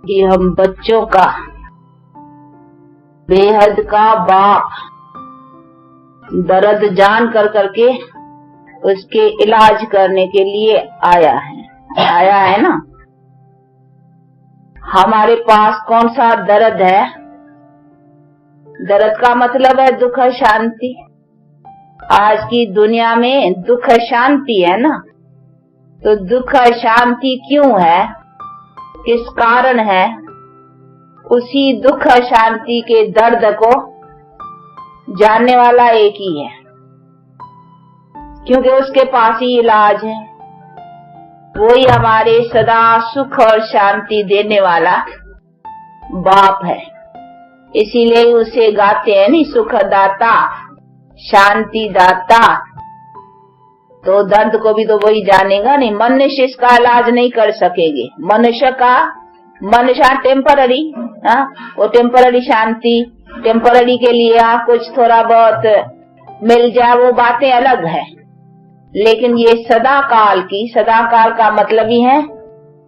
कि हम बच्चों का बेहद का बाप दर्द जान कर करके उसके इलाज करने के लिए आया है ना। हमारे पास कौन सा दर्द है? दर्द का मतलब है दुख शांति। आज की दुनिया में दुख शांति है ना, तो दुख शांति क्यों है, किस कारण है? उसी दुख शांति के दर्द को जानने वाला एक ही है, क्योंकि उसके पास ही इलाज है। वही हमारे सदा सुख और शांति देने वाला बाप है। इसीलिए उसे गाते हैं नहीं, सुखदाता शांति दाता। तो दर्द को भी तो वही जानेगा नहीं। मनुष्य इसका इलाज नहीं कर सकेंगे। मनुष्य टेम्पररी, वो टेम्पररी शांति, टेम्पररी के लिए कुछ थोड़ा बहुत मिल जाए, वो बातें अलग है। लेकिन ये सदा काल का मतलब ही है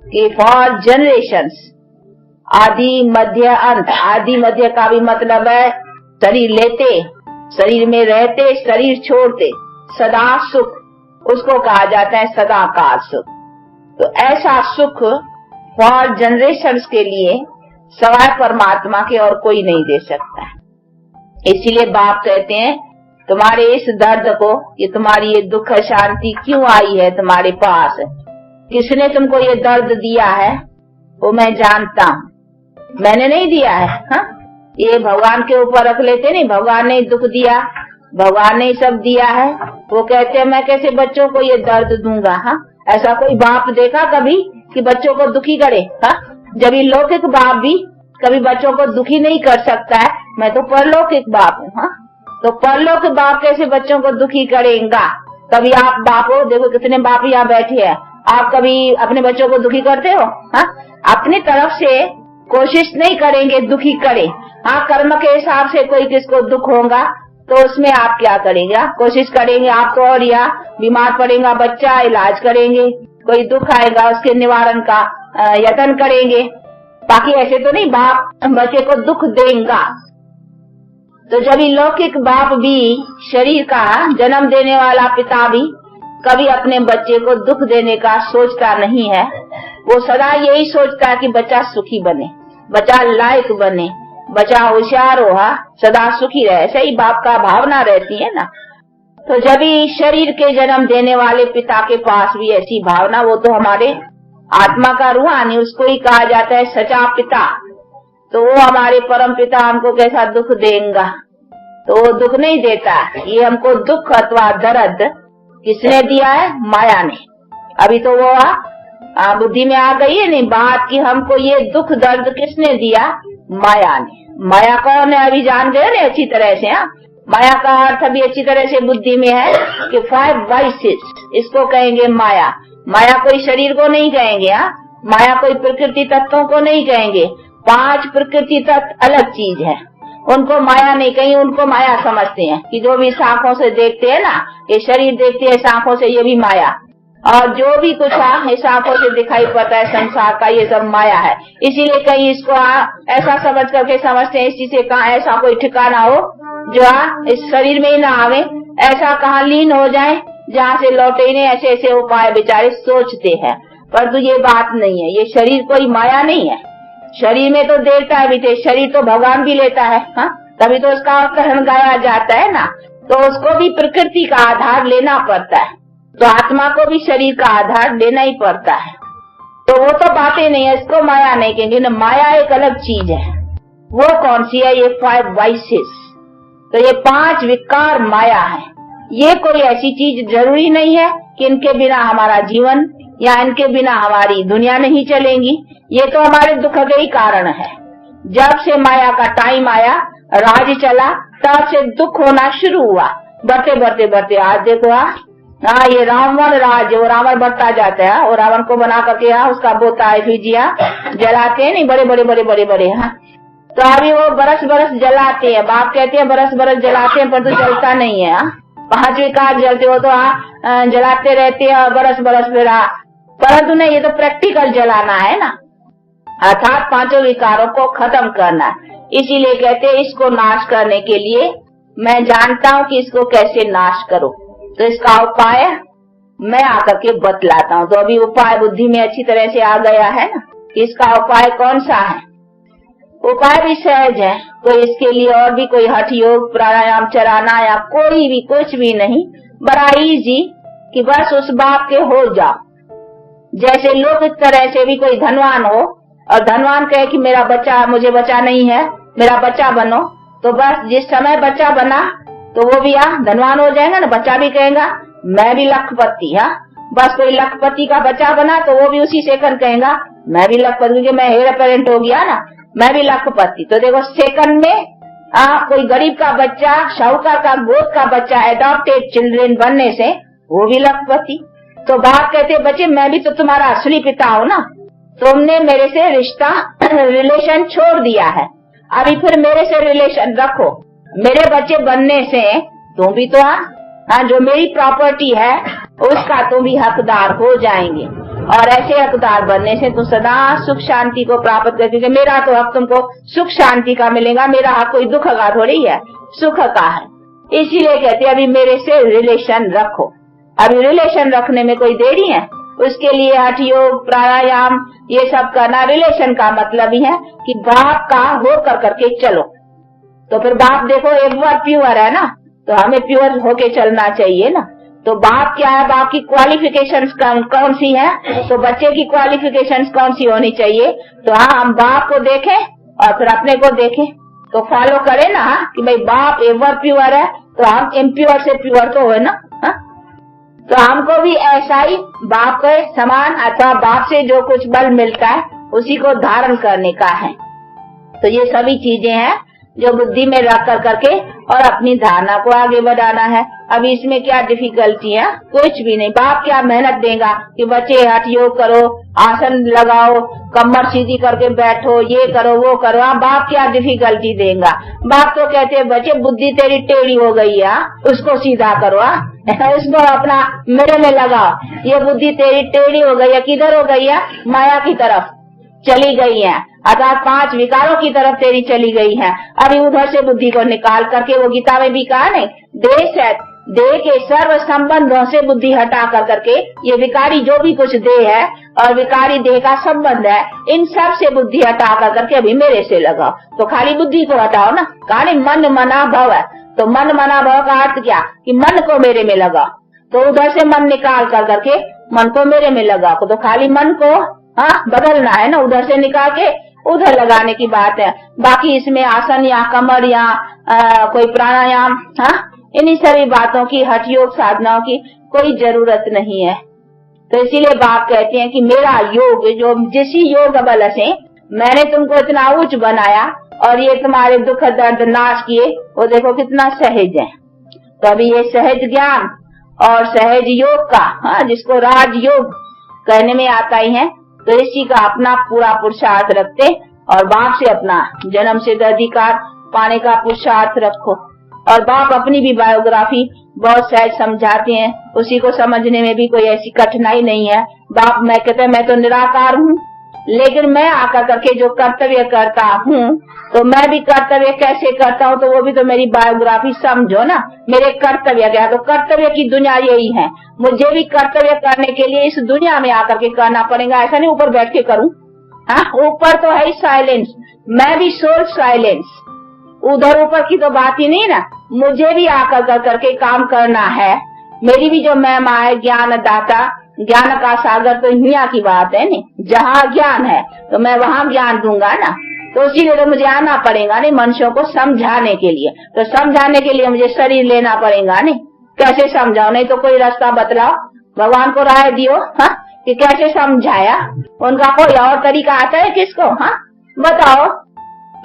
कि फॉर जनरेशंस, आदि मध्य अंत। आदि मध्य का भी मतलब है शरीर लेते, शरीर में रहते, शरीर छोड़ते, सदा सुख, उसको कहा जाता है सदा काल सुख। तो ऐसा सुख फॉर जनरेशंस के लिए सवाय परमात्मा के और कोई नहीं दे सकता है। इसीलिए बाप कहते हैं तुम्हारे इस दर्द को, ये तुम्हारी ये दुख शांति क्यों आई है तुम्हारे पास, किसने तुमको ये दर्द दिया है वो मैं जानता हूँ, मैंने नहीं दिया है। ये भगवान के ऊपर रख लेते नहीं, भगवान ने दुख दिया, भगवान ने सब दिया है। वो कहते हैं मैं कैसे बच्चों को ये दर्द दूंगा। ऐसा कोई बाप देखा कभी कि बच्चों को दुखी करे? जब ये लौकिक बाप भी कभी बच्चों को दुखी नहीं कर सकता है, मैं तो परलौकिक बाप हूँ। तो परलौकिक बाप कैसे बच्चों को दुखी करेगा? कभी आप बाप हो, देखो कितने बाप यहाँ बैठे हैं, आप कभी अपने बच्चों को दुखी करते हो? अपनी तरफ से कोशिश नहीं करेंगे दुखी करे। कर्म के हिसाब से कोई किसको दुख होगा तो उसमें आप क्या करेंगे? कोशिश करेंगे आपको, और या बीमार पड़ेगा बच्चा, इलाज करेंगे, कोई दुख आएगा उसके निवारण का यत्न करेंगे। बाकी ऐसे तो नहीं बाप बच्चे को दुख देगा। तो जब लौकिक बाप भी, शरीर का जन्म देने वाला पिता भी कभी अपने बच्चे को दुख देने का सोचता नहीं है। वो सदा यही सोचता है कि बच्चा सुखी बने, बच्चा लायक बने, बच्चा होशियार हो, सदा सुखी रहे। ऐसे ही बाप का भावना रहती है ना। तो जब शरीर के जन्म देने वाले पिता के पास भी ऐसी भावना, वो तो हमारे आत्मा का रूहानी, उसको ही कहा जाता है सच्चा पिता। तो वो हमारे परम पिता हमको कैसा दुख देगा? तो वो दुख नहीं देता। ये हमको दुख अथवा दर्द किसने दिया है? माया ने। अभी तो वो बुद्धि में आ गई है नहीं बात कि हमको ये दुख दर्द किसने दिया? माया ने। माया कौन है अभी जान गए ना अच्छी तरह से। माया का अर्थ अभी अच्छी तरह से बुद्धि में है कि 5 वाइसेस, इसको कहेंगे माया। माया कोई शरीर को नहीं कहेंगे, माया कोई प्रकृति तत्वों को नहीं कहेंगे। 5 प्रकृति तत्व अलग चीज है, उनको माया नहीं कहेंगे। उनको माया समझते हैं कि जो भी आंखों से देखते हैं ना, ये शरीर देखते हैं आंखों से, ये भी माया। और जो भी कुछ इस आंखों से दिखाई पड़ता है संसार का, ये सब माया है। इसीलिए कहीं इसको ऐसा समझ करके समझते हैं, इसी से कहा ऐसा कोई ठिकाना हो जो इस शरीर में ही ना आवे, ऐसा कहाँ लीन हो जाए जहाँ से लौटे नहीं। ऐसे ऐसे उपाय बेचारे सोचते हैं, परंतु ये बात नहीं है। ये शरीर कोई माया नहीं है। शरीर में तो देवता है भी, शरीर तो भगवान भी लेता है, तभी तो उसका कहन गाया जाता है ना। तो उसको भी प्रकृति का आधार लेना पड़ता है, तो आत्मा को भी शरीर का आधार लेना ही पड़ता है। तो वो तो बातें नहीं है, इसको माया नहीं कहेंगे ना। माया एक अलग चीज है। वो कौन सी है? ये 5 वाइसेस। तो ये 5 विकार माया है। ये कोई ऐसी चीज जरूरी नहीं है कि इनके बिना हमारा जीवन या इनके बिना हमारी दुनिया नहीं चलेगी। ये तो हमारे दुख के ही कारण है। जब से माया का टाइम आया, राज चला, तब से दुख होना शुरू हुआ। बढ़ते बढ़ते बढ़ते आज देखो ये रावण राज, वो रावण बढ़ता जाता है। और रावण को बना करके उसका बोता एफिजिया जलाते हैं नहीं, बड़े बड़े बड़े बड़े बड़े। तो अभी वो बरस बरस जलाते हैं। बाप कहते हैं बरस बरस जलाते हैं, पर तो जलता नहीं है। 5 विकार जलते हो तो जलाते रहते हैं बरस बरस फिर। परंतु नहीं, ये तो प्रैक्टिकल जलाना है ना। अर्थात पांचों विकारों को खत्म करना। इसीलिए कहते हैं इसको नाश करने के लिए मैं जानता हूँ कि इसको कैसे नाश करो, तो इसका उपाय मैं आकर के बतलाता हूँ। तो अभी उपाय बुद्धि में अच्छी तरह से आ गया है ना, इसका उपाय कौन सा है। उपाय भी सहज है, कोई इसके लिए और भी कोई हठ योग प्राणायाम चलाना या कोई भी कुछ भी नहीं, बड़ा इजी कि बस उस बाप के हो जाओ। जैसे लोग इस तरह से भी कोई धनवान हो और धनवान कहे कि मेरा बच्चा, मुझे बच्चा नहीं है, मेरा बच्चा बनो, तो बस जिस समय बच्चा बना तो वो भी धनवान हो जाएगा ना, बच्चा भी कहेगा मैं भी लखपति। बस कोई लखपति का बच्चा बना तो वो भी उसी सेकंड कहेगा मैं भी लखपति, क्योंकि मैं हेयर पेरेंट हो गया ना, मैं भी लखपति। तो देखो सेकंड में कोई गरीब का बच्चा, शाहूकार का गोद का बच्चा, एडॉप्टेड चिल्ड्रन बनने से वो भी लखपति। तो बाप कहते बच्चे मैं भी तो तुम्हारा असली पिता हूँ ना, तुमने मेरे से रिश्ता रिलेशन छोड़ दिया है, अभी फिर मेरे से रिलेशन रखो। मेरे बच्चे बनने से तुम भी तो जो मेरी प्रॉपर्टी है उसका तुम भी हकदार हो जाएंगे, और ऐसे हकदार बनने से तुम सदा सुख शांति को प्राप्त कर, क्योंकि मेरा तो हक तुमको सुख शांति का मिलेगा, मेरा हक कोई दुख का थोड़ी है, सुख का है। इसीलिए कहते अभी मेरे से रिलेशन रखो। अभी रिलेशन रखने में कोई देरी है, उसके लिए हठ योग प्राणायाम ये सब करना। रिलेशन का मतलब ही है कि बाप का हो कर करके चलो। तो फिर बाप देखो एक बार प्योर है ना, तो हमें प्योर होके चलना चाहिए ना। तो बाप क्या है, बाप की क्वालिफिकेशंस कौन सी है, तो बच्चे की क्वालिफिकेशंस कौन सी होनी चाहिए। तो हम बाप को देखें और फिर अपने को देखें, तो फॉलो करें ना कि भाई बाप एवर प्योर है तो हम इम्प्योर से प्योर तो है ना। तो हमको भी ऐसा ही बाप के समान अथवा बाप से जो कुछ बल मिलता है उसी को धारण करने का है। तो ये सभी चीजें हैं जो बुद्धि में रख कर करके और अपनी धारणा को आगे बढ़ाना है। अभी इसमें क्या डिफिकल्टी है, कुछ भी नहीं। बाप क्या मेहनत देगा कि बच्चे हठ योग करो, आसन लगाओ, कमर सीधी करके बैठो, ये करो वो करो। बाप क्या डिफिकल्टी देगा। बाप तो कहते हैं बच्चे बुद्धि तेरी टेढ़ी हो गई है, उसको सीधा करो, उसको अपना मेरे में लगाओ। ये बुद्धि तेरी टेढ़ी हो गई है, किधर हो गई है, माया की तरफ चली गई है, अर्थात 5 विकारों की तरफ तेरी चली गई है। अभी उधर से बुद्धि को निकाल करके, वो गीता में भी कहा नहीं, देह के सर्व संबंधों से बुद्धि हटा कर करके, ये विकारी जो भी कुछ देह है और विकारी देह का संबंध है, इन सब से बुद्धि हटा कर करके अभी मेरे से लगाओ। तो खाली बुद्धि को हटाओ ना, कहा मन मना भव है। तो मन मना भव का अर्थ क्या कि मन को मेरे में लगाओ। तो उधर से मन निकाल कर करके मन को मेरे में लगाओ। तो खाली मन को बदलना है ना, उधर से निकाल के उधर लगाने की बात है। बाकी इसमें आसन या कमर या कोई प्राणायाम, इन्हीं सभी बातों की, हठ योग साधनाओं की कोई जरूरत नहीं है। तो इसीलिए बाप कहते हैं कि मेरा योग, जो जिस योग बल से मैंने तुमको इतना उच्च बनाया और ये तुम्हारे दुख दर्द नाश किए, वो देखो कितना सहज है। तो अभी ये सहज ज्ञान और सहज योग का, जिसको राज योग कहने में आता ही है, तो इसी का अपना पूरा पुरुषार्थ रखते और बाप से अपना जन्म सिद्ध अधिकार पाने का पुरुषार्थ रखो। और बाप अपनी भी बायोग्राफी बहुत सहज समझाते हैं, उसी को समझने में भी कोई ऐसी कठिनाई नहीं है। बाप मैं कहते हैं मैं तो निराकार हूँ, लेकिन मैं आकर करके जो कर्तव्य करता हूँ, तो मैं भी कर्तव्य कैसे करता हूँ, तो वो भी तो मेरी बायोग्राफी समझो ना। मेरे कर्तव्य क्या, तो कर्तव्य की दुनिया यही है। मुझे भी कर्तव्य करने के लिए इस दुनिया में आकर के करना पड़ेगा, ऐसा नहीं ऊपर बैठ के करूँ। ऊपर तो है साइलेंस, मैं भी सोल साइलेंस, उधर ऊपर की तो बात ही नहीं ना। मुझे भी आकर कर करके काम करना है। मेरी भी जो महिमा है ज्ञान दाता, ज्ञान का सागर, तो यहाँ की बात है नहीं। जहाँ ज्ञान है तो मैं वहाँ ज्ञान दूंगा ना। तो इसीलिए तो मुझे आना पड़ेगा नहीं मनुष्यों को समझाने के लिए। तो समझाने के लिए मुझे शरीर लेना पड़ेगा नहीं। कैसे समझाओ, नहीं तो कोई रास्ता बतलाओ, भगवान को राय दियो कि कैसे समझाया। उनका कोई और तरीका आता है किसको, बताओ।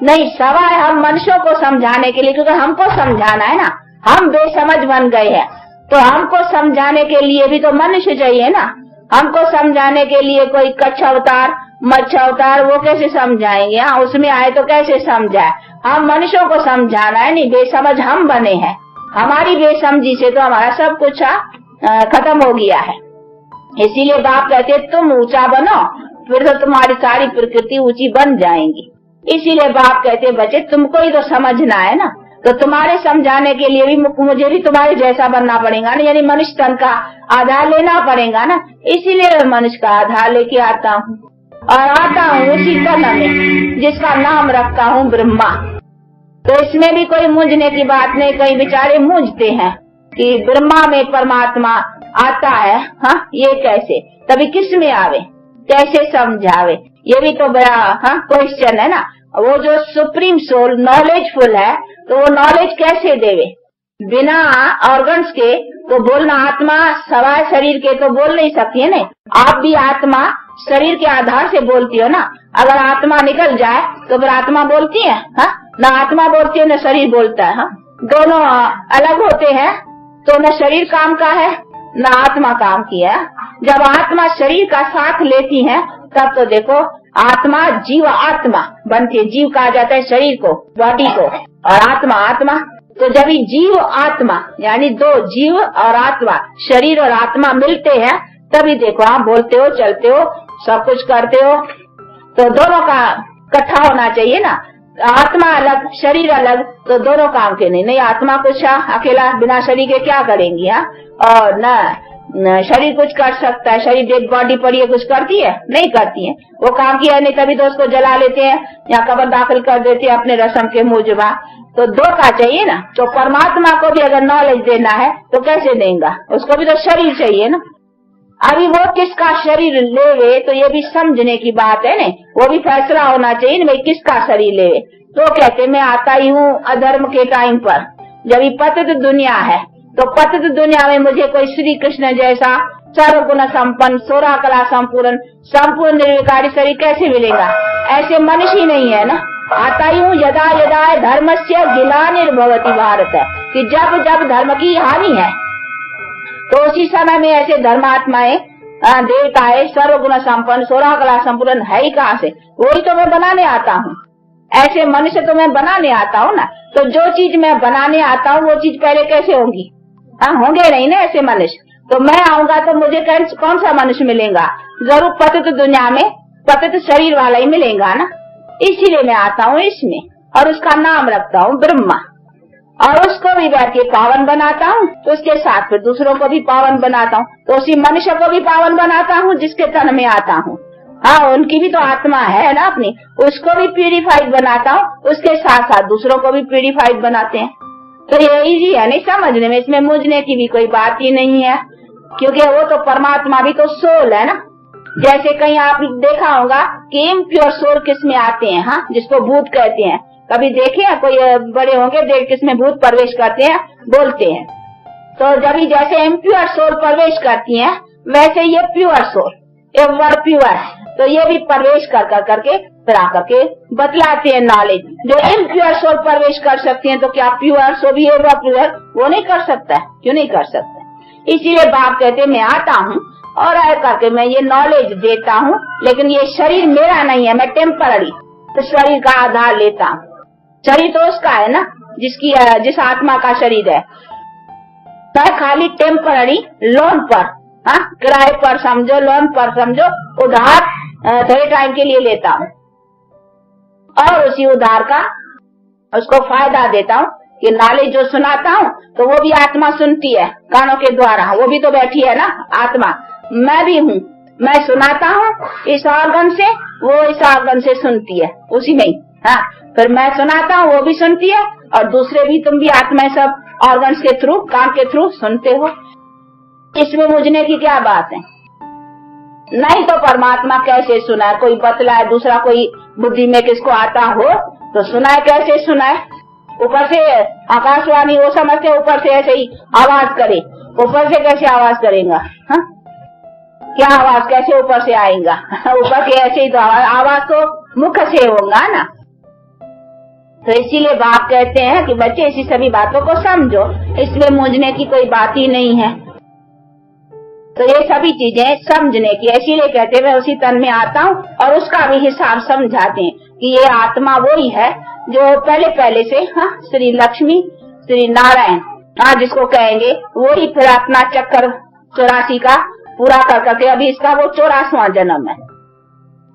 नहीं, सवाल हम मनुष्यों को समझाने के लिए, क्योंकि हमको समझाना है ना। हम बेसमझ बन गए हैं, तो हमको समझाने के लिए भी तो मनुष्य चाहिए ना। हमको समझाने के लिए कोई कच्छ अवतार, मच्छ अवतार, वो कैसे समझाएंगे। उसमें आए तो कैसे समझाए। हम मनुष्यों को समझाना है नहीं, बेसमझ हम बने हैं। हमारी बेसमझी से तो हमारा सब कुछ खत्म हो गया है। इसीलिए बाप कहते तुम ऊंचा बनो, फिर तो तुम्हारी सारी प्रकृति ऊंची बन जाएंगी। इसीलिए बाप कहते बच्चे तुमको ही तो समझना है ना, तो तुम्हारे समझाने के लिए भी मुझे भी तुम्हारे जैसा बनना पड़ेगा ना, यानी मनुष्य तन का आधार लेना पड़ेगा ना। इसीलिए मैं मनुष्य का आधार लेके आता हूँ और आता हूँ उसी तन में जिसका नाम रखता हूँ ब्रह्मा। तो इसमें भी कोई मूंझने की बात नहीं। कई बेचारे मूंझते हैं कि ब्रह्मा में परमात्मा आता है, हाँ ये कैसे, तभी किस में आवे, कैसे समझावे, ये भी तो बड़ा क्वेश्चन है ना। वो जो सुप्रीम सोल नॉलेजफुल है तो वो नॉलेज कैसे देवे, बिना ऑर्गन्स के तो बोलना, आत्मा सवाए शरीर के तो बोल नहीं सकती है ना। आप भी आत्मा शरीर के आधार से बोलती हो ना। अगर आत्मा निकल जाए तो फिर आत्मा बोलती है, हाँ ना आत्मा बोलती है न शरीर बोलता है। हाँ दोनों अलग होते हैं तो न शरीर काम का है न आत्मा काम की है। जब आत्मा शरीर का साथ लेती है तब तो देखो आत्मा जीव आत्मा बनती है। जीव कहा जाता है शरीर को, बॉडी को, और आत्मा आत्मा। तो जब ये जीव आत्मा यानी दो जीव और आत्मा, शरीर और आत्मा मिलते हैं तभी देखो आप बोलते हो, चलते हो, सब कुछ करते हो। तो दोनों का इकट्ठा होना चाहिए ना। आत्मा अलग शरीर अलग तो दोनों काम के नहीं। आत्मा कुछ अकेला बिना शरीर के क्या करेंगी, और न शरीर कुछ कर सकता है। शरीर डेड बॉडी पड़ी है, कुछ करती है नहीं करती है, वो काम किया नहीं तभी तो उसको जला लेते हैं या कब्र दाखिल कर देते हैं अपने रस्म के मुजबा। तो दो का चाहिए ना। तो परमात्मा को भी अगर नॉलेज देना है तो कैसे देगा, उसको भी तो शरीर चाहिए ना। अभी वो किसका शरीर लेवे तो ये भी समझने की बात है ना, वो भी फैसला होना चाहिए ना भाई किसका शरीर लेवे। तो कहते मैं आता ही हूँ अधर्म के टाइम पर, जब ये पतित दुनिया है तो पतित दुनिया में मुझे कोई श्री कृष्ण जैसा सर्वगुण संपन्न 16 कला संपूर्ण निर्विकारी शरीर कैसे मिलेगा। ऐसे मनुष्य ही नहीं है ना। आता ही हूँ यदा यदा धर्मस्य ग्लानिर्भवति भारत, कि जब जब धर्म की हानि है तो उसी समय में ऐसे धर्मात्माएं देवताएं सर्वगुण संपन्न 16 कला संपूर्ण है ही कहाँ से, वही तो मैं बनाने आता हूँ। ऐसे मनुष्य तो मैं बनाने आता हूँ ना। तो जो चीज मैं बनाने आता हूँ वो चीज पहले कैसे होंगी, होंगे नहीं ना ऐसे मनुष्य। तो मैं आऊंगा तो मुझे कौन सा मनुष्य मिलेगा, जरूर पतित दुनिया में पतित शरीर वाला ही मिलेगा ना। इसीलिए मैं आता हूँ इसमें और उसका नाम रखता हूँ ब्रह्मा, और उसको भी बैठ के पावन बनाता हूँ। तो उसके साथ फिर दूसरों को भी पावन बनाता हूँ। तो उसी मनुष्य को भी पावन बनाता हूँ जिसके तन में आता हूँ। हाँ उनकी भी तो आत्मा है ना अपनी, उसको भी प्यूरिफाइड बनाता हूँ, उसके साथ साथ दूसरों को भी प्यूरिफाइड बनाते हैं। तो ये इजी है नहीं समझने में, इसमें मुझने की भी कोई बात ही नहीं है, क्योंकि वो तो परमात्मा भी तो सोल है ना। जैसे कहीं आप देखा होगा कि इम्प्योर सोल किस में आते हैं, हाँ जिसको भूत कहते हैं। कभी देखे हैं कोई बड़े होंगे देख किसमें भूत प्रवेश करते हैं, बोलते हैं। तो जब जैसे इम्प्योर सोल प्रवेश करती हैं वैसे ये प्योर सोल, ये वर्ड प्योर है, तो ये भी प्रवेश करके फिर आकर के बतलाते हैं नॉलेज। जो इम्प्योर सोल प्रवेश कर सकते हैं तो क्या प्योर सोल भी होगा प्योर, वो नहीं कर सकता है, क्यों नहीं कर सकता। इसीलिए बाप कहते मैं आता हूँ और आ करके मैं ये नॉलेज देता हूँ, लेकिन ये शरीर मेरा नहीं है, मैं टेम्पररी तो शरीर का आधार लेता हूँ। शरीर तो उसका है ना जिस आत्मा का शरीर है। मैं खाली टेम्पररी लोन पर, हाँ किराए पर समझो, लोन पर समझो, उधार थोड़े टाइम के लिए लेता हूँ और उसी उधार का उसको फायदा देता हूँ कि नॉलेज जो सुनाता हूँ तो वो भी आत्मा सुनती है कानों के द्वारा, वो भी तो बैठी है ना आत्मा। मैं भी हूँ, मैं सुनाता हूँ इस ऑर्गन से, वो इस ऑर्गन से सुनती है उसी में ही। हाँ फिर मैं सुनाता हूँ वो भी सुनती है और दूसरे भी, तुम भी आत्मा सब ऑर्गन्स के थ्रू, कान के थ्रू सुनते हो। इसमें मुझने की क्या बात है। नहीं तो परमात्मा कैसे सुनाए, कोई बतलाए, दूसरा कोई बुद्धि में किसको आता हो तो सुनाए, कैसे सुनाए। ऊपर से आकाशवाणी वो समझते ऊपर से ऐसे ही आवाज करे, ऊपर से कैसे आवाज करेगा, हाँ क्या आवाज कैसे ऊपर से आएगा ऊपर से ऐसे ही तो आवाज तो मुख से होगा ना। तो इसीलिए बाप कहते हैं कि बच्चे इसी सभी बातों को समझो, इसमें मुझने की कोई बात ही नहीं है। तो ये सभी चीजें समझने की, इसीलिए कहते हैं उसी तन में आता हूँ और उसका भी हिसाब समझाते हैं कि ये आत्मा वही है जो पहले से, हाँ श्री लक्ष्मी श्री नारायण, हाँ जिसको कहेंगे वही फिर अपना चक्कर 84 का पूरा कर करके अभी इसका वो 84वां जन्म है।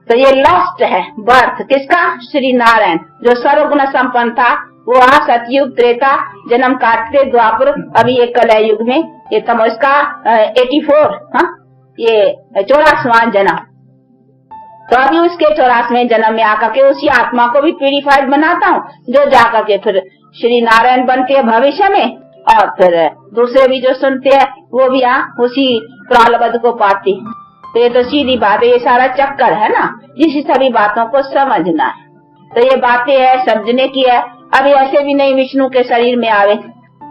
तो ये लास्ट है बर्थ किसका? श्री नारायण जो सर्वगुण संपन्न था। वो सतयुग त्रेता जन्म काटते द्वापर, अभी ये कलयुग में ये तम इसका 84 ये 84वां जन्म। तो अभी उसके 84वें जन्म में आकर के उसी आत्मा को भी प्यूरिफाइड बनाता हूँ जो जाकर के फिर श्री नारायण बनते हैं भविष्य में, और फिर दूसरे भी जो सुनते हैं वो भी उसी प्रालब्ध को पाते हैं। तो ये तो सीधी बात है, ये सारा चक्कर है ना, जिस सभी बातों को समझना है। तो ये बातें है समझने की है। अभी ऐसे भी नहीं विष्णु के शरीर में आवे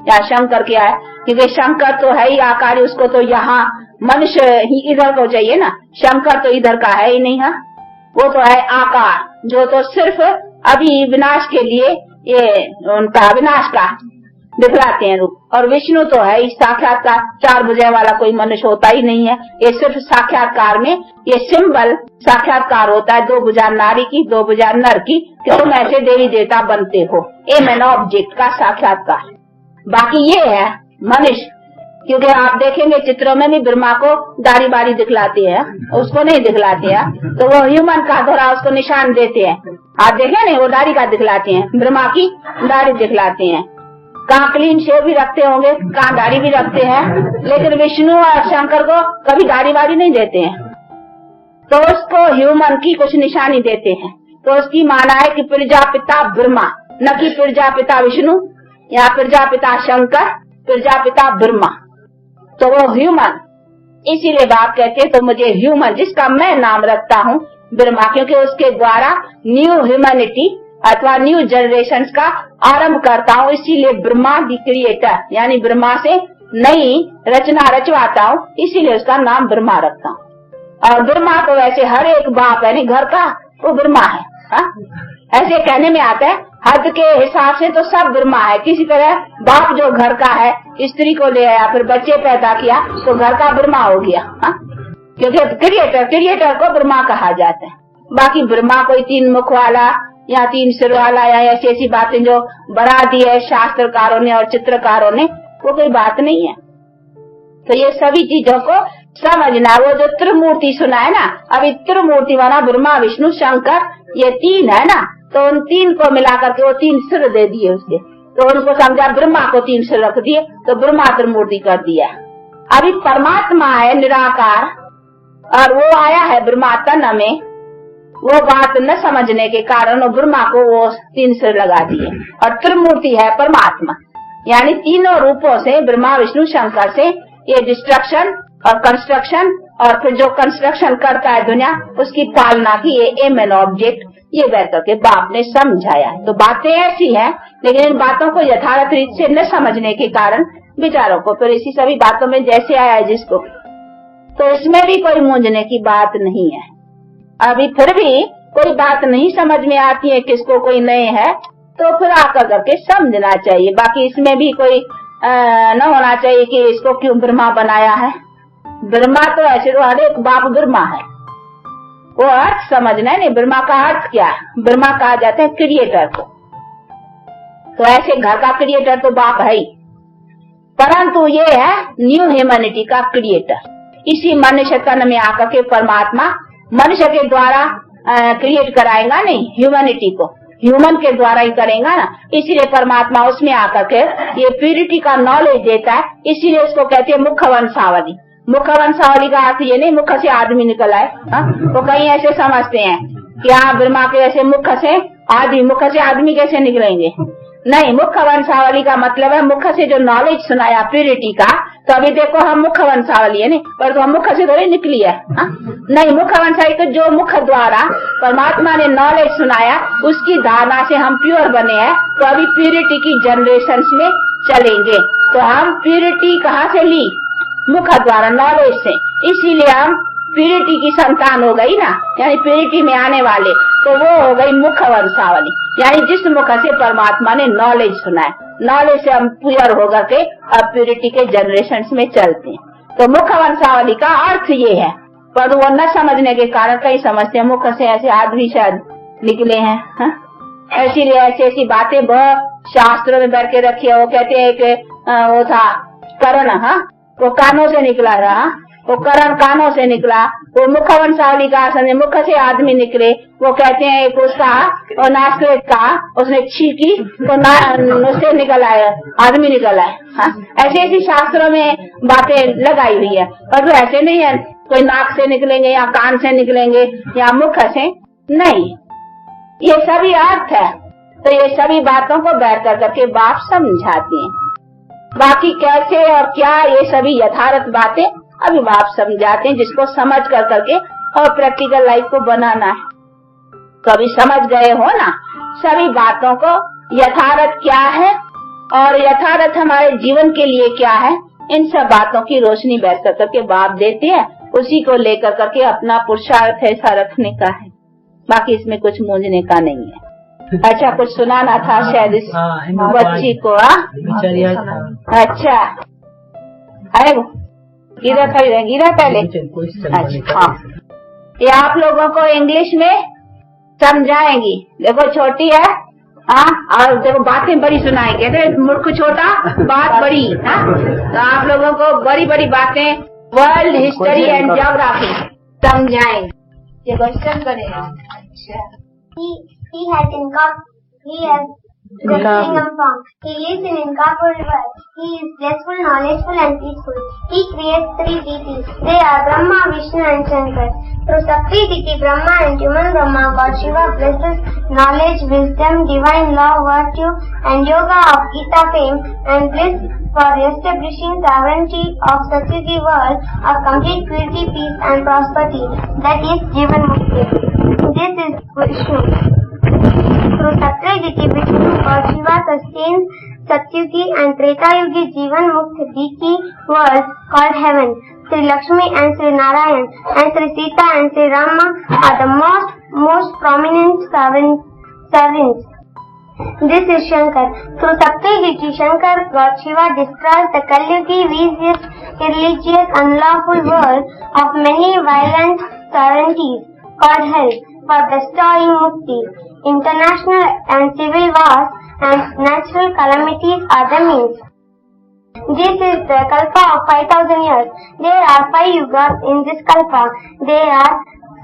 या शंकर के आए, क्योंकि शंकर तो है ही आकारी, उसको तो यहाँ मनुष्य ही इधर को चाहिए ना, शंकर तो इधर का है ही नहीं। वो तो है आकार जो तो सिर्फ अभी विनाश के लिए ये उनका विनाश का दिखलाते हैं रूप, और विष्णु तो है इस साक्षात्कार 4 भुजाएं वाला कोई मनुष्य होता ही नहीं है। ये सिर्फ साक्षात्कार में ये सिंबल साक्षात्कार होता है, 2 भुजा नारी की 2 भुजा नर की, कि तुम ऐसे देवी देवता बनते हो, ए मैन ऑब्जेक्ट का साक्षात्कार। बाकी ये है मनुष्य, क्योंकि आप देखेंगे चित्रों में भी ब्रह्मा को दाढ़ी बारी दिखलाते हैं, उसको नहीं दिखलाते हैं, तो वो ह्यूमन का द्वारा उसको निशान देते हैं। आप देखे नहीं, वो दाढ़ी का दिखलाते हैं, ब्रह्मा की दाढ़ी दिखलाते हैं। कहाँ क्लीन शेव भी रखते होंगे, कहाँ दाढ़ी भी रखते हैं, लेकिन विष्णु और शंकर को कभी दाढ़ी वाड़ी नहीं देते हैं। तो उसको ह्यूमन की कुछ निशानी देते हैं। तो उसकी माना है कि प्रजापिता ब्रह्मा, न कि प्रजापिता विष्णु या प्रजापिता शंकर, प्रजापिता ब्रह्मा। तो वो ह्यूमन, इसीलिए बाप कहते हैं तो मुझे ह्यूमन जिसका मैं नाम रखता हूँ ब्रह्मा, क्योंकि उसके द्वारा न्यू ह्यूमैनिटी अथवा न्यू जनरेशन का आरंभ करता हूँ। इसीलिए ब्रह्मा दी क्रिएटर, यानी ब्रह्मा से नई रचना रचवाता हूँ, इसीलिए उसका नाम ब्रह्मा रखता हूँ। और ब्रह्मा तो वैसे हर एक बाप है नहीं घर का, वो ब्रह्मा है। ऐसे कहने में आता है, हद के हिसाब से तो सब ब्रह्मा है। किसी तरह बाप जो घर का है, स्त्री को ले आया, फिर बच्चे पैदा किया, तो घर का ब्रह्मा हो गया। क्योंकि क्रिएटर को ब्रह्मा कहा जाता है। बाकी ब्रह्मा कोई 3 मुख वाला या 3 सिर वाला या ऐसी ऐसी बातें जो बना दी है शास्त्रकारों ने और चित्रकारों ने, वो कोई बात नहीं है। तो ये सभी चीजों को समझना। वो जो त्रिमूर्ति सुना है ना, अभी त्रिमूर्ति वाला ब्रह्मा विष्णु शंकर ये 3 है ना, तो उन 3 को मिलाकर के वो 3 सिर दे दिए उसके, तो उनको समझा ब्रह्मा को 3 सिर रख दिए, तो ब्रह्मा त्रिमूर्ति कर दिया। अभी परमात्मा है निराकार, और वो आया है ब्रह्मा तन में, वो बात न समझने के कारण वो ब्रह्मा को वो 3 सिर लगा दिए। और त्रिमूर्ति है परमात्मा, यानी तीनों रूपों से ब्रह्मा विष्णु शंकर से ये डिस्ट्रक्शन और कंस्ट्रक्शन, और फिर जो कंस्ट्रक्शन करता है दुनिया उसकी पालना की ये एम एन ऑब्जेक्ट, ये बैठ के बाप ने समझाया। तो बातें ऐसी हैं, लेकिन इन बातों को यथार्थ रीत से न समझने के कारण विचारों को फिर इसी सभी बातों में जैसे आया है जिसको, तो इसमें भी कोई मूंझने की बात नहीं है। अभी फिर भी कोई बात नहीं समझ में आती है किसको, कोई नए है तो फिर आकर करके समझना चाहिए। बाकी इसमें भी कोई न होना चाहिए कि इसको क्यों ब्रह्मा बनाया है। ब्रह्मा तो ऐसे तो हर एक बाप ब्रह्मा है, वो अर्थ समझना है नहीं। ब्रह्मा का अर्थ क्या है? ब्रह्मा कहा जाता है क्रिएटर को। तो ऐसे घर का क्रिएटर तो बाप है ही, परंतु ये है न्यू ह्यूमैनिटी का क्रिएटर। इसी मनुष्य तन में आकर के परमात्मा मनुष्य के द्वारा क्रिएट कराएगा नहीं, ह्यूमैनिटी को ह्यूमन के द्वारा ही करेगा ना। इसीलिए परमात्मा उसमें आकर के ये प्यूरिटी का नॉलेज देता है। इसीलिए उसको कहते हैं मुख वंशावली। मुख वंशावली का अर्थ ये नहीं मुख से आदमी निकल आए, तो कहीं ऐसे समझते हैं कि हाँ ब्रह्मा के ऐसे मुख से आदमी कैसे निकलेंगे। नहीं, मुख वंशावली का मतलब है मुख से जो नॉलेज सुनाया प्यूरिटी का। तो अभी देखो हम मुख वंशावली है नहीं, पर तो हम मुख से थोड़ी निकली है। नहीं, मुख वंशावली तो जो मुख द्वारा परमात्मा ने नॉलेज सुनाया उसकी धारणा से हम प्योर बने हैं। तो अभी प्यूरिटी की जनरेशन में चलेंगे। तो हम प्यूरिटी कहाँ से ली? मुख द्वारा, नॉलेज से। इसीलिए हम प्यूरिटी की संतान हो गई ना, यानी प्यूरिटी में आने वाले, तो वो हो गई मुख वंशावली। यानी जिस मुख से परमात्मा ने नॉलेज सुना है, नॉलेज से हम प्योर होकर के अब प्यूरिटी के जनरेशन में चलते हैं। तो मुख वंशावली का अर्थ ये है, पर वो न समझने के कारण कई समझते हैं मुख से ऐसे आदमी शायद निकले हैं। इसीलिए ऐसी बातें बहुत शास्त्रों में बैठ के रखी है। वो कहते हैं कि वो था कर्ण, वो कानों से निकला रहा, वो करण कानों से निकला, वो मुख वंशावली का आसन मुख से आदमी निकले, वो कहते हैं एक उसका और नासरेत का उसने छीकी तो उससे निकल आया आदमी निकल आए। हाँ? ऐसी ऐसी शास्त्रों में बातें लगाई हुई है, पर तो ऐसे नहीं है कोई नाक से निकलेंगे या कान से निकलेंगे या मुख से, नहीं, ये सभी अर्थ है। तो ये सभी बातों को बैठ कर करके बाप समझाते हैं। बाकी कैसे और क्या ये सभी यथार्थ बातें अभी बाप समझाते हैं, जिसको समझ कर करके और प्रैक्टिकल लाइफ को बनाना है। तो अभी समझ गए हो ना सभी बातों को, यथार्थ क्या है और यथार्थ हमारे जीवन के लिए क्या है, इन सब बातों की रोशनी बैठ कर करके बाप देते हैं। उसी को लेकर करके अपना पुरुषार्थ ऐसा रखने का है, बाकी इसमें कुछ मूंझने का नहीं है। अच्छा, कुछ सुनाना था शायद इस बच्ची को। अच्छा, अरे गिरा खरीदेंगे पहले। अच्छा, हाँ, ये आप लोगों को इंग्लिश में समझाएंगी। देखो छोटी है, हाँ, और देखो बातें बड़ी सुनाएंगे। कहते मूर्ख छोटा बात बड़ी। हाँ, तो आप लोगों को बड़ी बड़ी बातें वर्ल्ड हिस्ट्री एंड ज्योग्राफी समझाएंगे। ये क्वेश्चन करेगा। अच्छा, He has the lingam form. He lives in incorporeal world. He is blissful, knowledgeful and peaceful. He creates three deities. They are Brahma, Vishnu and Shankar. Through Saptaditi, Brahma and human Brahma, God Shiva blesses knowledge, wisdom, divine love, virtue and yoga of Gita fame and bliss for establishing sovereignty of Satyugi world of complete purity, peace and prosperity. That is Jivan Mukti. This is Vishnu. Through Saptaditi, Vishnu or Shiva sustains Satyugi and Treta Yugi Jivan Mukti Diki world called heaven. Sri Lakshmi and Sri Narayan and Sri Sita and Sri Rama are the most prominent sovereigns. This is Shankar. Through Saptaditi, Shankar, God Shiva destroys the Kalyugi, vicious, irreligious, unlawful world of many violent sovereignties called hell for bestowing mukti. International and civil wars and natural calamities are the means. This is the kalpa of 5,000 years. There are 5 yugas in this kalpa. They are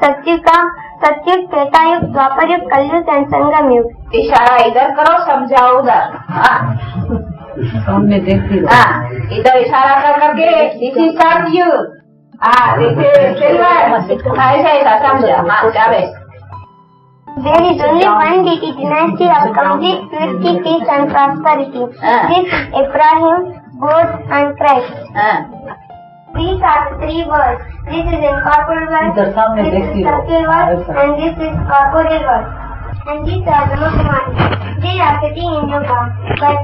Satyuga, Satyug, Tretayug, Dwapar Kalyug and Sangam Yug. इशारा इधर करो, समझाओ उधर। सामने देखती हो। इधर इशारा कर करके दिस इज सतयुग, ऐसा समझा। हाँ, जावे। There is only one deity dynasty of complete purity, peace and prosperity. This is Abraham, God and Christ. These are the three worlds. This is incorporeal world, this is subtle world and this is corporeal world. And these are the Brahmakumari. They are sitting in yoga. But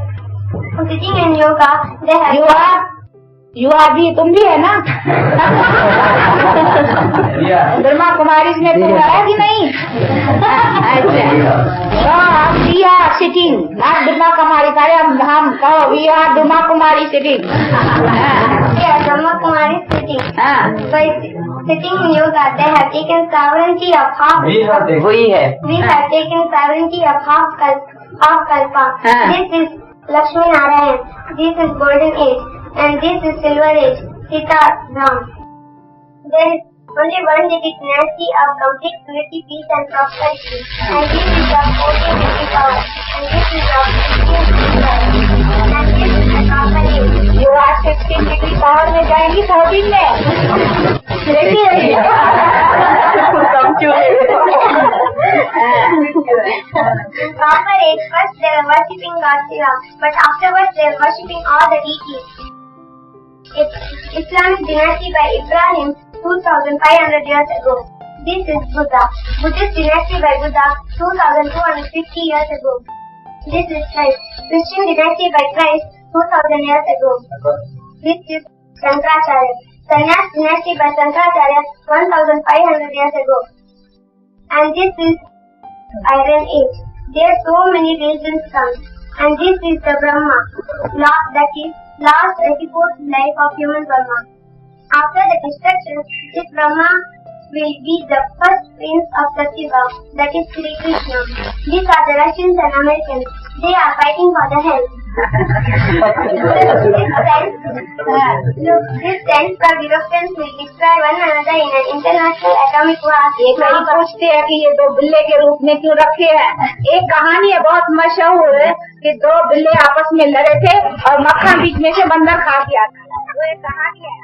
sitting in yoga, they have... You are भी, तुम भी है ना? ब्रह्मा कुमारी में तुम है कि नहीं? अच्छा, we are sitting, not Brahma Kumari. हम कहो we are Brahma Kumari sitting. Yeah, Brahma Kumari sitting. By sitting in yoga, they have taken sovereignty of half. वही है। We have taken sovereignty of half kalpa. This is Lakshmi Narayan. This is golden age. And this is silver age, Sita Ram. There is only one dynasty of complete purity, peace and prosperity. And this is of 14 degree power. And this is of 16 degree power. And this is the proper age. You are 16 degree power में जाएंगी 14 में। देखिए proper age, first they were worshipping God Shiva, but afterwards they were worshipping all the deities. Islamic dynasty by Ibrahim 2500 years ago. This is Buddha. Buddhist dynasty by Buddha 2250 years ago. This is Christ. Christian dynasty by Christ 2000 years ago. This is Shankaracharya. Sannyas dynasty by Shankaracharya 1500 years ago. And this is Iron Age. There are so many religions come. And this is the Brahma. That is last 84th life of human Brahma. After the destruction, this Brahma will be the first prince of Satyuga, that is Sri Krishna. These are the Russians and Americans. They are fighting for the hell. This sense of Europeans will destroy one another in an international atomic war. ये कई पूछते हैं कि ये दो बिल्ले के रूप में क्यों रखे हैं। एक कहानी है बहुत मशहूर है कि दो बिल्ले आपस में लड़े थे और मक्खन बीच में से बंदर खा गया था। वो एक कहानी है।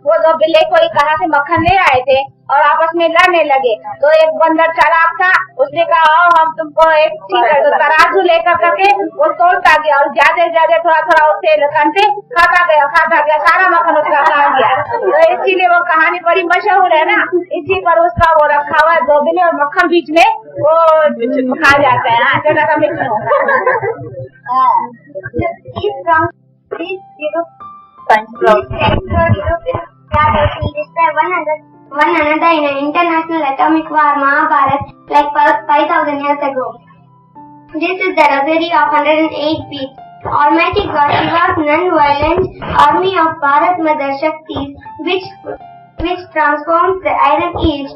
वो दो बिल्ले कोई कहाँ से मक्खन ले आए थे और आपस में लड़ने लगे। तो एक बंदर चालाक था, उसने कहा आओ हम तुमको एक ठीक है, तो तराजू लेकर करके वो तोड़ता गया और ज्यादा थोड़ा थोड़ा उससे से खाता गया, सारा मक्खन उसका खा गया। तो इसीलिए वो कहानी बड़ी मशहूर है ना, इसी पर उसका वो रखा हुआ है, दो बिल्ले और मक्खन बीच में वो खा जाते हैं। छोटा सा mix one another in an international atomic war, Mahabharat, like 5,000 years ago. This is the rosary of 108 beads. Almighty God, Shiva's non-violent army of Bharat Mother Shaktis, which transforms the Iron Age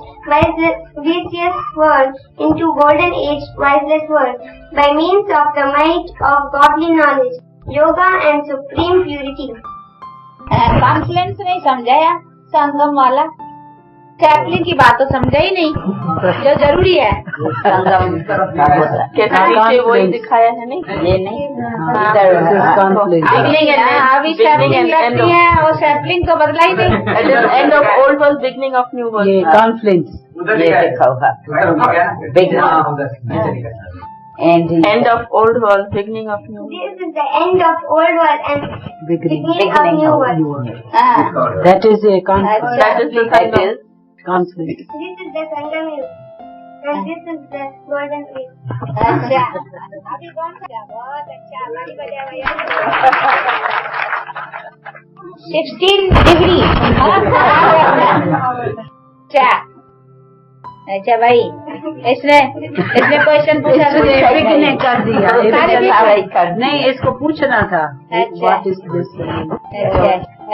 vicious world into Golden Age viceless world by means of the might of godly knowledge, yoga and supreme purity. Confluence नहीं समझाया, संगम वाला sapling की बात तो समझा ही नहीं जो जरूरी है। संगम कैसे वही दिखाया है नहीं, ये नहीं अभी सैपलिंग लगती है और सैपलिंग तो बदला ही नहीं। End of old world beginning of new world, ये कॉन्फ्लेंस ये लिखा हुआ end of old world, beginning of new. This is the end of old world and beginning of new world. That is a conflict. That is the conflict. This is the Sangam Yuga and this is the Golden Age. अच्छा, अभी कौन सा? बहुत अच्छा, बड़ी बढ़िया भैया। 16 degree. अच्छा भाई, इसने क्वेश्चन पूछा तो ने कर दिया, नहीं इसको पूछना था। अच्छा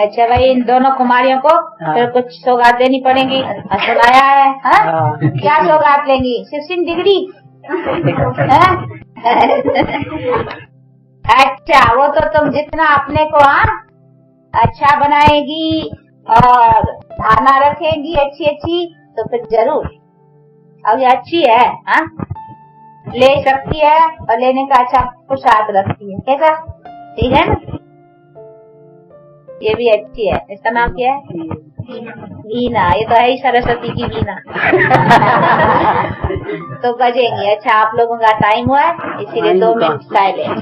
अच्छा भाई, इन दोनों कुमारियों को फिर कुछ सौगात देनी पड़ेगी। सुनाया है क्या सौगात लेंगी? 16 डिग्री। अच्छा, वो तो तुम जितना अपने को अच्छा बनाएगी और धारणा रखेगी अच्छी तो फिर जरूर अब ये अच्छी है, ले सकती है और लेने का अच्छा पुरुषार्थ रखती है। कैसा? ठीक है ना? ये भी अच्छी है। इसका नाम क्या है? वीणा। ये तो है ही सरस्वती की वीणा। तो बजेंगी। अच्छा, आप लोगों का टाइम हुआ है इसीलिए 2 मिनट साइलेंस।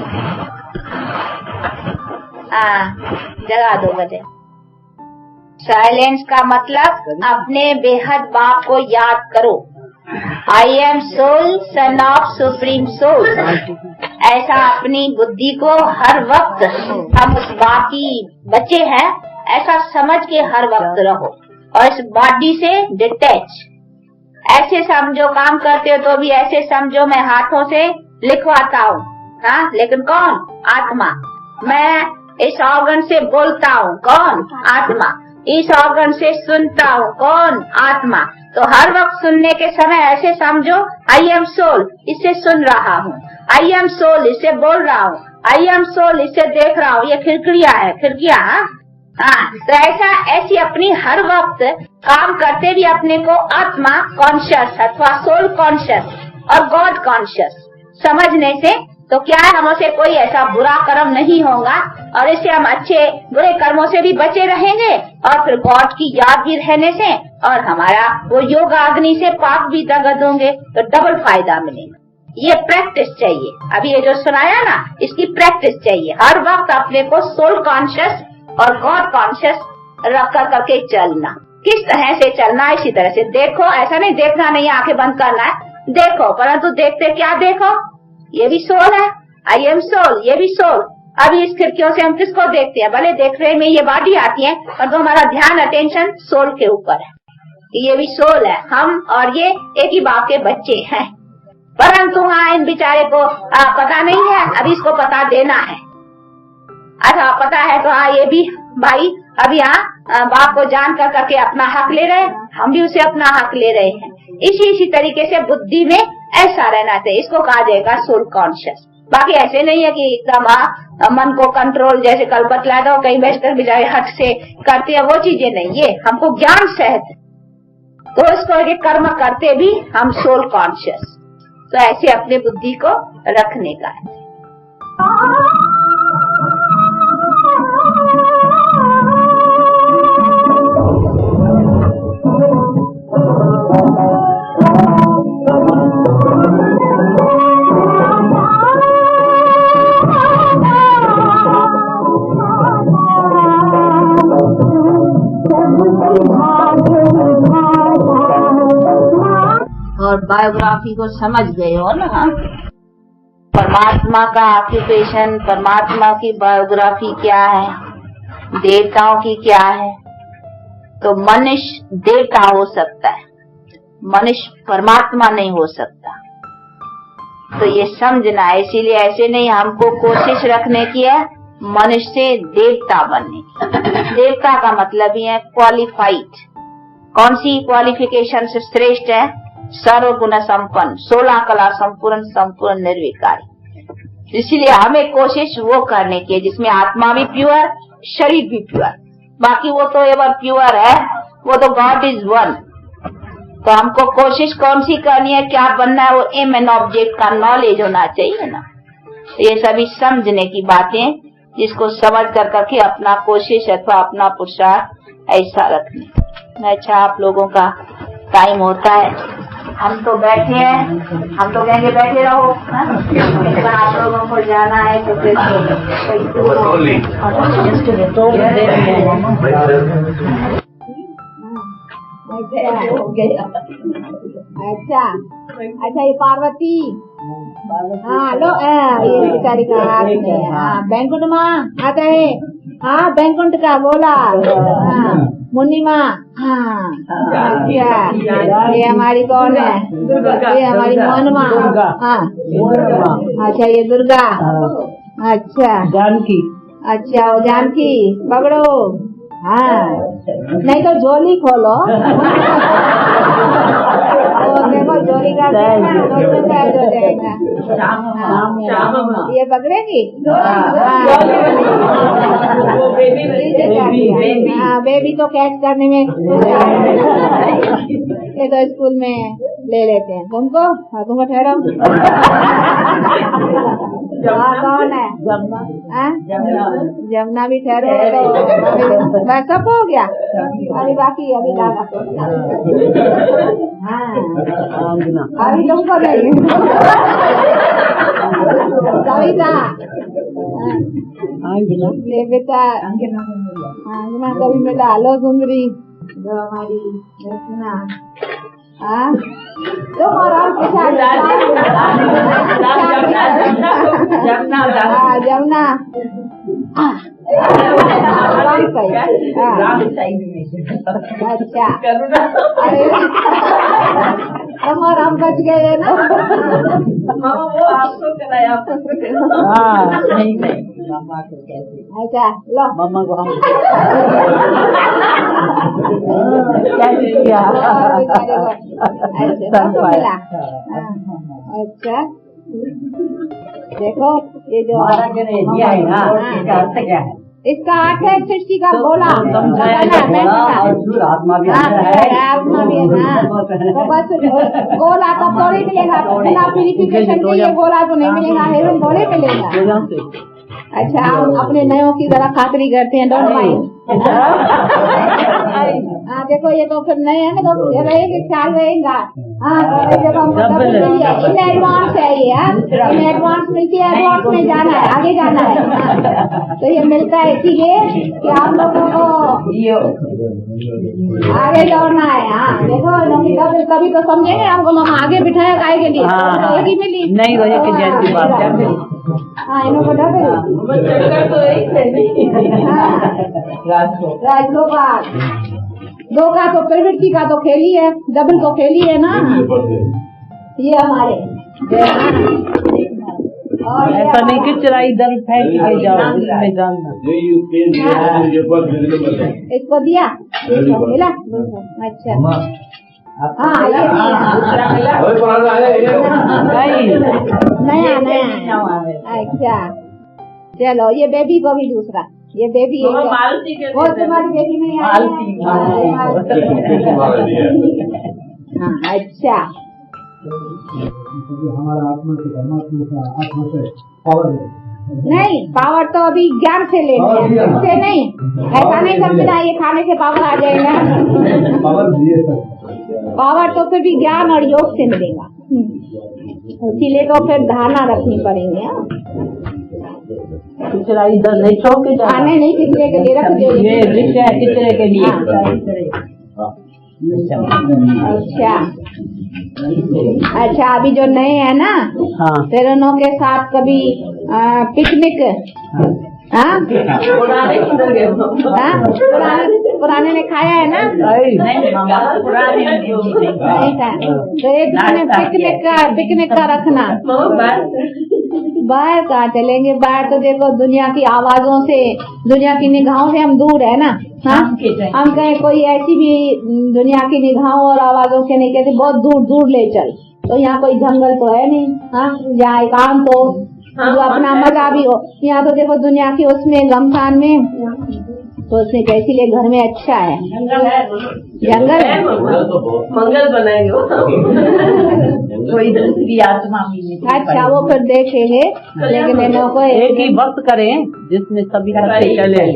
जगा 2 बजे। साइलेंस का मतलब अपने बेहद बाप को याद करो। I am soul, son of supreme soul. ऐसा अपनी बुद्धि को हर वक्त, हम उस बाप की बच्चे हैं ऐसा समझ के हर वक्त रहो और इस बॉडी से डिटैच। ऐसे समझो, काम करते हो तो भी ऐसे समझो मैं हाथों से लिखवाता हूँ, लेकिन कौन? आत्मा। मैं इस ऑर्गन से बोलता हूँ, कौन? आत्मा। इस ऑर्गन से सुनता हूँ, कौन? आत्मा। तो हर वक्त सुनने के समय ऐसे समझो आई एम सोल, इससे सुन रहा हूँ। आई एम सोल, इससे बोल रहा हूँ। आई एम सोल, इससे देख रहा हूँ। ये खिड़कियाँ है, खिड़कियाँ। तो ऐसी अपनी हर वक्त काम करते भी अपने को आत्मा कॉन्शियस अथवा सोल कॉन्शियस और गॉड कॉन्शियस समझने से तो क्या है, हमसे कोई ऐसा बुरा कर्म नहीं होगा और इससे हम अच्छे बुरे कर्मों से भी बचे रहेंगे और फिर गॉड की याद भी रहने से और हमारा वो योग अग्नि से पाप भी दगद होंगे, तो डबल फायदा मिलेगा। ये प्रैक्टिस चाहिए। अभी ये जो सुनाया ना, इसकी प्रैक्टिस चाहिए। हर वक्त अपने को सोल कॉन्शियस और गॉड कॉन्शियस रख करके चलना। किस तरह से चलना? इसी तरह से देखो। ऐसा नहीं देखना नहीं, आंखें बंद करना है, देखो। परंतु देखते क्या देखो? ये भी सोल है, आई एम सोल, ये भी सोल। अभी इस खिड़कियों से हम किसको देखते हैं? भले देख रहे में ये बॉडी आती है और तो हमारा ध्यान अटेंशन सोल के ऊपर है। ये भी सोल है, हम और ये एक ही बाप के बच्चे हैं। परंतु इन बेचारे को पता नहीं है, अभी इसको पता देना है। अच्छा, पता है तो ये भी भाई अभी बाप को जान कर करके अपना हक ले रहे, हम भी उसे अपना हक ले रहे हैं। इसी तरीके से बुद्धि में ऐसा रहना चाहिए। इसको कहा जाएगा सोल कॉन्शियस। बाकी ऐसे नहीं है कि एकदम मन को कंट्रोल, जैसे कल बतलाया था कहीं बैठकर बेचारे हट से करते हैं, वो चीजें नहीं। ये हमको ज्ञान सहित, तो इसको ये कर्म करते भी हम सोल कॉन्शियस, तो ऐसे अपनी बुद्धि को रखने का है। और बायोग्राफी को समझ गए हो ना, परमात्मा का ऑक्यूपेशन, परमात्मा की बायोग्राफी क्या है, देवताओं की क्या है। तो मनुष्य देवता हो सकता है, मनुष्य परमात्मा नहीं हो सकता। तो ये समझना है, इसीलिए ऐसे नहीं हमको कोशिश रखने की है मनुष्य से देवता बनने की। देवता का मतलब ये है क्वालिफाइड। कौन सी क्वालिफिकेशन से श्रेष्ठ है? सर्वगुण संपन्न, 16 कला संपूर्ण, संपूर्ण निर्विकारी। इसीलिए हमें कोशिश वो करने की है जिसमें आत्मा भी प्योर, शरीर भी प्योर। बाकी वो तो एवर प्योर है, वो तो गॉड इज वन। तो हमको कोशिश कौन सी करनी है, क्या बनना है, वो एम एंड ऑब्जेक्ट का नॉलेज होना चाहिए ना। ये सभी समझने की बातें, जिसको समझ कर करके अपना कोशिश अथवा अपना पुरुषार्थ ऐसा रखने। अच्छा, आप लोगों का टाइम होता है, हम तो बैठे हैं, हम तो कहेंगे बैठे रहो, लेकिन आप लोगों को जाना है तो फिर अच्छा ये पार्वती, हाँ लो ये बेचारी का हाथ में, हाँ बैंकुंठ माँ आता है, हाँ बैंकुंठ का बोला, हाँ मुन्नी माँ, हाँ अच्छा ये हमारी कौन है, ये हमारी मोहन माँ, हाँ अच्छा ये दुर्गा, अच्छा जानकी, अच्छा वो जानकी पकड़ो, हाँ नहीं तो झोली खोलो, देखो झोली का जाएगा, ये पकड़ेगी, हाँ बेबी को कैच करने में ये तो स्कूल में ले लेते हैं। तुमको, हाँ तुमको ठहरो, हाँ कौन है, जमुना भी ठहरो, तो बस सब हो गया, अभी बाकी अभी दादा, हाँ अभी तुमको नहीं, कविता ये बेटा अंगना कभी मिला, लो सुंदरी जो हमारी रचना, हाँ तो जमुना अच्छा हमारा हम बच गए ना, वो आपको कराया, अच्छा लो मम्मा को हम अच्छा देखो ये जो दिया है ना, इसका अर्थ क्या है? इसका अर्थ है सृष्टि का गोला, आत्मा भी आत्मा भी है ना, तो बस गोला तो थोड़ी मिलेगा, बिना प्यूरिफिकेशन के ये गोला तो नहीं मिलेगा, हेवन थोड़े मिलेगा। अच्छा हम अपने नयों की जरा खातरी करते हैं, डोंट माइंड। हाँ देखो ये तो फिर नए है ना, तो रहेंगे ख्याल रहेगा। हाँ तो जब हम इन एडवांस है ये, इन एडवांस मिलती है, एडवांस में जाना है, आगे जाना है, तो ये मिलता है इसीलिए कि आप लोगों को आगे दौड़ना है। हाँ देखो कभी तो समझेंगे हमको, मामा आगे बिठाया गाय के लिए, तो एक ही मिली नहीं रहे कि जैसी बात, हाँ इनको डबल तो राजगोपाल दो का तो प्रवृत्ति का तो खेली है, डबल तो खेली है ना, ये हमारे और ऐसा नहीं कि चराई दर फेंक के जाओ, इसमें जानना इसको दिया, इसको मिला, अच्छा हाँ ये नया नया अच्छा चलो, ये बेबी को भी दूसरा, ये बेबी है वो तुम्हारी बेबी नहीं आई है। हाँ अच्छा, हमारा आत्मा से पावर नहीं पावर तो अभी ज्ञान से लेना है, इससे नहीं, ऐसा नहीं समझना ये खाने से पावर आ जाएगा। पावर तो फिर भी ज्ञान और योग से मिलेगा, इसीलिए तो फिर धारणा रखनी पड़ेगी। खाने नहीं किचरे के लिए रख दो, किचरे के लिए। अच्छा अच्छा, अभी जो नए है ना, फिर उनों के साथ कभी पिकनिक, पुराने ने खाया है ना? तो एक पिकनिक का रखना। बाहर कहाँ चलेंगे, बाहर तो देखो दुनिया की आवाजों से, दुनिया की निगाहों से हम दूर है ना। हाँ, हम कहें कोई ऐसी भी दुनिया की निगाहों और आवाजों से नहीं कहते, बहुत दूर दूर ले चल, तो यहाँ कोई जंगल तो है नहीं। हाँ, यहाँ एकांत हो, जो अपना मजा भी हो। यहाँ तो देखो दुनिया की उसमें गमशान में, तो उसने कैसी ले घर में अच्छा है, जंगल है, मंगल बनाएंगे कोई दूसरी आत्मा मिले। अच्छा वो फिर देखेंगे, लेकिन इन्हों को एक ही वक्त करें जिसमें सभी चले।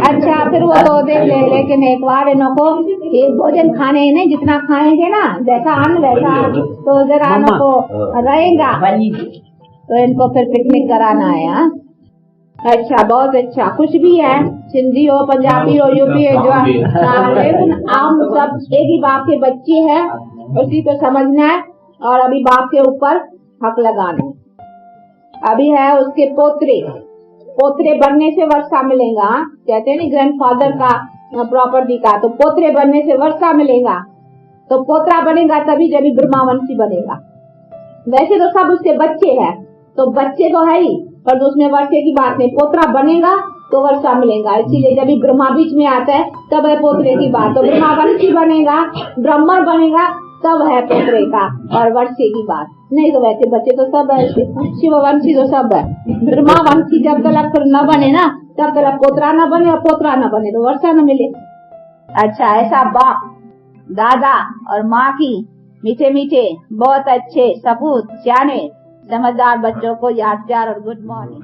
अच्छा फिर वो तो देख ले, लेकिन एक बार इन्हों को एक भोजन खाने ही नहीं, जितना खाएंगे ना, जैसा अन्न वैसा, तो जरा इन्हों को रहेगा, तो इनको फिर पिकनिक कराना है। अच्छा बहुत अच्छा, कुछ भी है, सिंधी हो, पंजाबी हो, यूपी हो, जो हम सब एक ही बाप के बच्चे हैं, उसी को समझना है और अभी बाप के ऊपर हक लगाना है। अभी है उसके पोतरे बनने से वर्षा मिलेगा, कहते हैं ना ग्रैंडफादर का प्रॉपर्टी का, तो पोतरे बनने से वर्षा मिलेगा, तो पोतरा बनेगा तभी जब ब्रह्मावंशी बनेगा। वैसे तो सब उसके बच्चे हैं, तो बच्चे तो है ही, पर उसमें वर्षे की बात नहीं, पोतरा बनेगा तो वर्षा मिलेगा। इसीलिए जब ब्रह्मा बीच में आता है तब है पोतरे की बात, तो ब्रह्मावंशी बनेगा, ब्राह्मण बनेगा तब है पोतरे का और वर्षे की बात। नहीं तो वैसे बच्चे तो सब है, शिववंशी तो सब है, ब्रह्मावंशी जब तक न बने ना, तब तक पोतरा न बने, और पोतरा न बने तो वर्षा न मिले। अच्छा ऐसा बाप, दादा और माँ की मीठे मीठे बहुत अच्छे सपूत, सियाने समझदार बच्चों को याद प्यार और गुड मॉर्निंग।